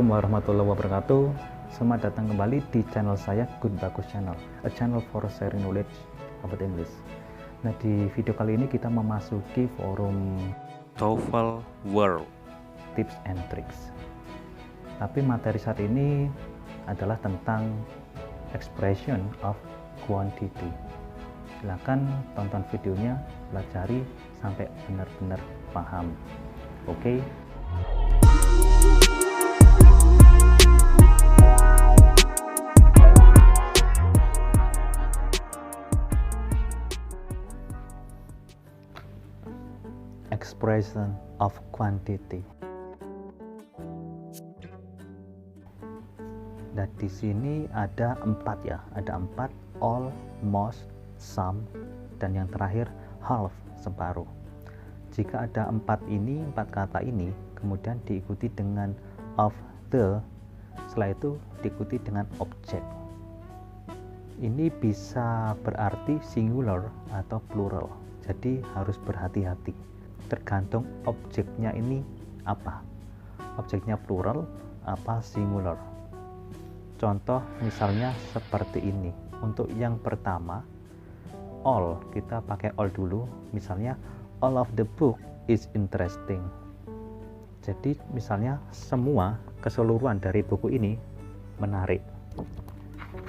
Assalamualaikum warahmatullahi wabarakatuh. Selamat datang kembali di channel saya, Good Bagus Channel, a channel for sharing knowledge about English. Nah, di video kali ini kita memasuki forum TOEFL World Tips and Tricks. Tapi materi saat ini adalah tentang expression of quantity. Silakan tonton videonya, pelajari sampai benar-benar paham. Oke? Expression of quantity. Dan di sini ada 4 ya, ada 4: all, most, some, dan yang terakhir half, separuh. Jika ada 4 kata ini, kemudian diikuti dengan of the, setelah itu diikuti dengan object. Ini bisa berarti singular atau plural, jadi harus berhati-hati. Tergantung objeknya ini apa, objeknya plural apa singular. Contoh misalnya seperti ini. Untuk yang pertama, all, kita pakai all dulu. Misalnya all of the book is interesting. Jadi misalnya semua, keseluruhan dari buku ini menarik.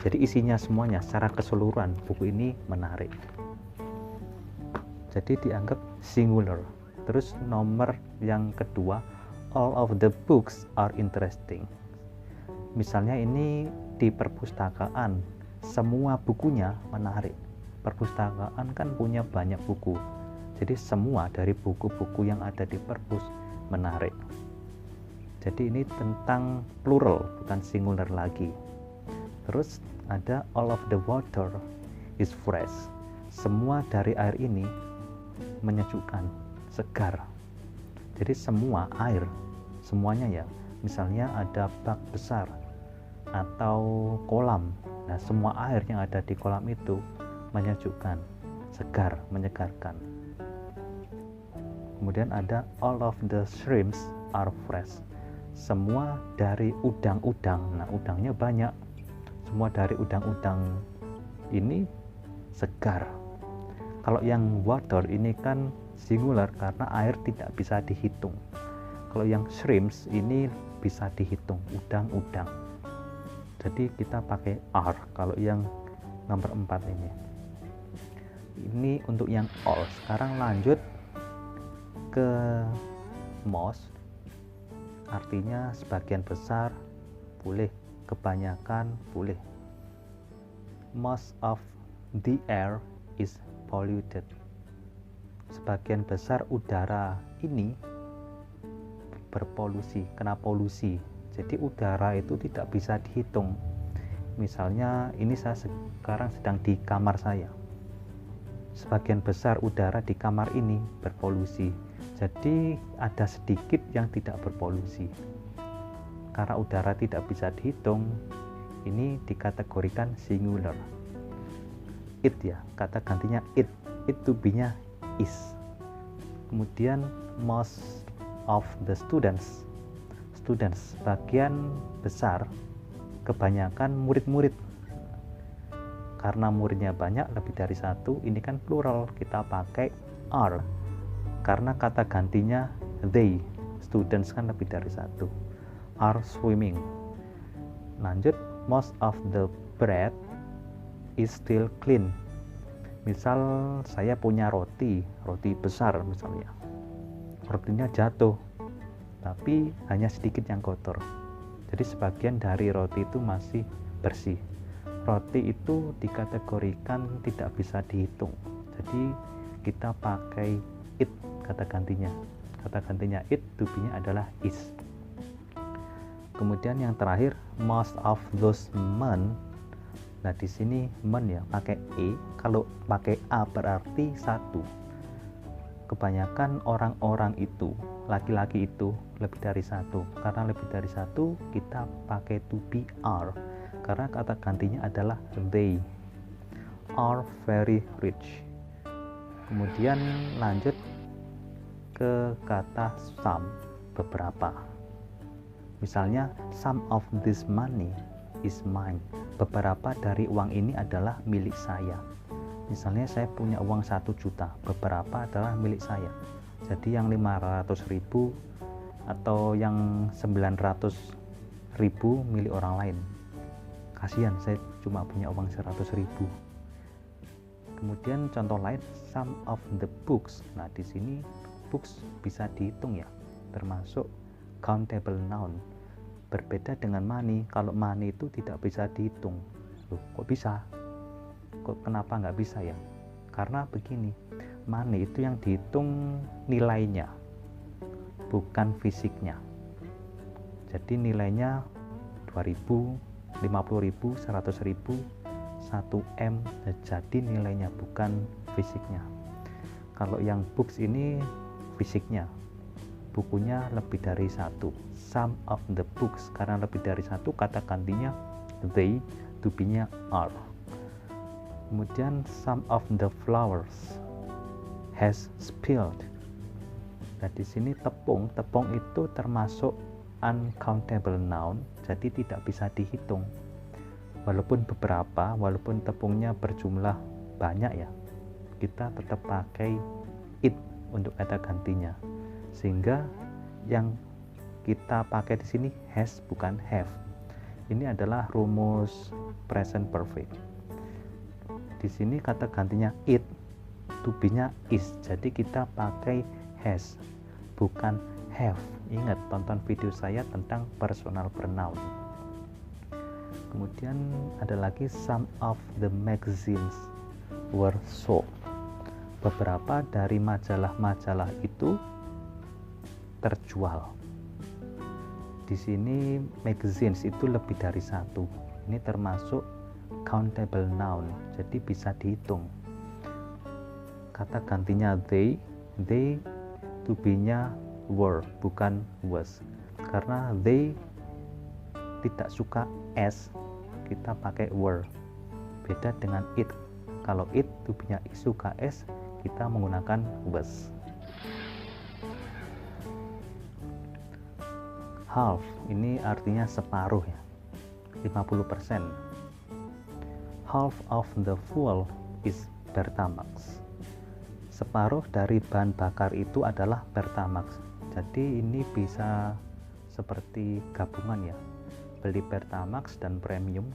Jadi isinya semuanya secara keseluruhan buku ini menarik, jadi dianggap singular. Terus nomor yang kedua, all of the books are interesting. Misalnya ini di perpustakaan, semua bukunya menarik. Perpustakaan kan punya banyak buku, jadi semua dari buku-buku yang ada di perpus menarik. Jadi ini tentang plural, bukan singular lagi. Terus ada all of the water is fresh. Semua dari air ini menyejukkan, segar. Jadi semua air, semuanya ya. Misalnya ada bak besar atau kolam. Nah, semua air yang ada di kolam itu menyejukkan, segar, menyegarkan. Kemudian ada all of the shrimps are fresh. Semua dari udang-udang. Nah, udangnya banyak. Semua dari udang-udang ini segar. Kalau yang water ini kan singular karena air tidak bisa dihitung. Kalau yang shrimps ini bisa dihitung, udang-udang. Jadi kita pakai are kalau yang nomor 4 ini. Ini untuk yang all. Sekarang lanjut ke most. Artinya sebagian besar boleh, kebanyakan boleh. Most of the air is polluted. Sebagian besar udara ini berpolusi, kena polusi. Jadi udara itu tidak bisa dihitung. Misalnya ini saya sekarang sedang di kamar saya. Sebagian besar udara di kamar ini berpolusi. Jadi ada sedikit yang tidak berpolusi. Karena udara tidak bisa dihitung, ini dikategorikan singular. It ya, kata gantinya it. It to be-nya is. Kemudian most of the students, sebagian besar, kebanyakan murid-murid. Karena muridnya banyak, lebih dari satu, ini kan plural, kita pakai are. Karena kata gantinya they, students kan lebih dari satu, are swimming. Lanjut, most of the bread is still clean. Misal saya punya roti besar misalnya, rotinya jatuh tapi hanya sedikit yang kotor, jadi sebagian dari roti itu masih bersih. Roti itu dikategorikan tidak bisa dihitung, jadi kita pakai it kata gantinya it to be-nya adalah is. Kemudian yang terakhir, most of those men. Nah, di sini men ya pakai e, kalau pakai a berarti satu. Kebanyakan orang-orang itu, laki-laki itu lebih dari satu. Karena lebih dari satu, kita pakai to be are. Karena kata gantinya adalah they are very rich. Kemudian lanjut ke kata some, beberapa. Misalnya, some of this money is mine. Beberapa dari uang ini adalah milik saya. Misalnya saya punya uang 1 juta, beberapa adalah milik saya. Jadi yang 500.000 atau yang 900.000 milik orang lain. Kasihan, saya cuma punya uang 100.000. Kemudian contoh lain, some of the books. Nah, di sini books bisa dihitung ya, termasuk countable noun. Berbeda dengan money. Kalau money itu tidak bisa dihitung. Loh, kok bisa? Kenapa nggak bisa ya? Karena begini, money itu yang dihitung nilainya, bukan fisiknya. Jadi nilainya 2.000, 50.000, 100.000, 1M, jadi nilainya bukan fisiknya. Kalau yang books ini fisiknya, bukunya lebih dari 1. Some of the books, karena lebih dari 1, kata gantinya they, to be-nya are. Kemudian some of the flowers has spilled. Nah, di sini tepung itu termasuk uncountable noun, jadi tidak bisa dihitung. Walaupun tepungnya berjumlah banyak ya, kita tetap pakai it untuk kata gantinya. Sehingga yang kita pakai di sini has bukan have. Ini adalah rumus present perfect. Di sini kata gantinya it, to be-nya is. Jadi kita pakai has, bukan have. Ingat, tonton video saya tentang personal pronoun. Kemudian ada lagi some of the magazines were sold. Beberapa dari majalah-majalah itu terjual. Di sini magazines itu lebih dari 1. Ini termasuk countable noun, jadi bisa dihitung. Kata gantinya they to be-nya were, bukan was. Karena they tidak suka as, kita pakai were. Beda dengan it. Kalau it to be-nya suka as, kita menggunakan was. Half ini artinya separuh ya, 50%. Half of the fuel is Pertamax. Separuh dari bahan bakar itu adalah Pertamax. Jadi ini bisa seperti gabungan ya, beli Pertamax dan premium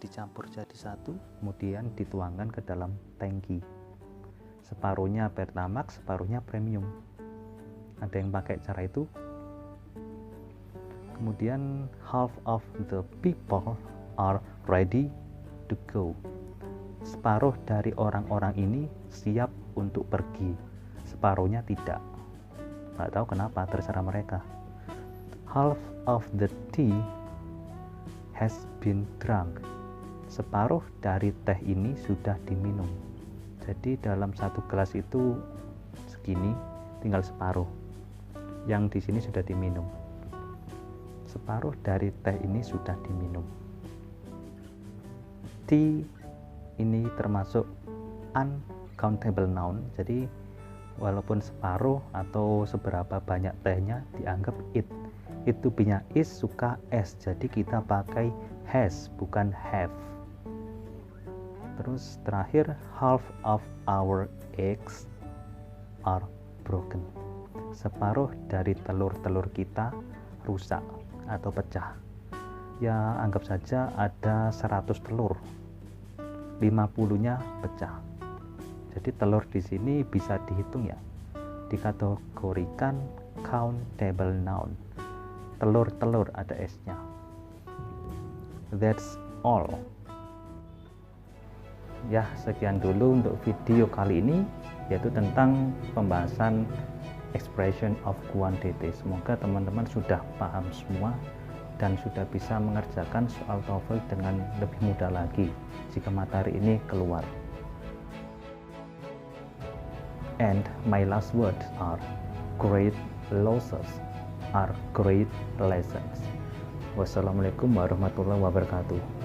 dicampur jadi satu, kemudian dituangkan ke dalam tangki. Separuhnya Pertamax, separuhnya premium. Ada yang pakai cara itu. Kemudian half of the people are ready to go. Separuh dari orang-orang ini siap untuk pergi, separuhnya tidak. Nggak tahu kenapa, terserah mereka. Half of the tea has been drunk. Separuh dari teh ini sudah diminum. Jadi dalam satu gelas itu segini, tinggal separuh. Yang di sini sudah diminum. Separuh dari teh ini sudah diminum. Tea ini termasuk uncountable noun, jadi walaupun separuh atau seberapa banyak tehnya dianggap it. Itu be-nya is, suka as, jadi kita pakai has bukan have. Terus terakhir, half of our eggs are broken. Separuh dari telur-telur kita rusak atau pecah. Ya anggap saja ada 100 telur, 50-nya pecah. Jadi telur di sini bisa dihitung ya, dikategorikan countable noun. Telur-telur ada s-nya. That's all. Ya, sekian dulu untuk video kali ini, yaitu tentang pembahasan expression of quantity. Semoga teman-teman sudah paham semua dan sudah bisa mengerjakan soal TOEFL dengan lebih mudah lagi jika materi ini keluar. And my last words are great losses are great lessons. Wassalamualaikum warahmatullahi wabarakatuh.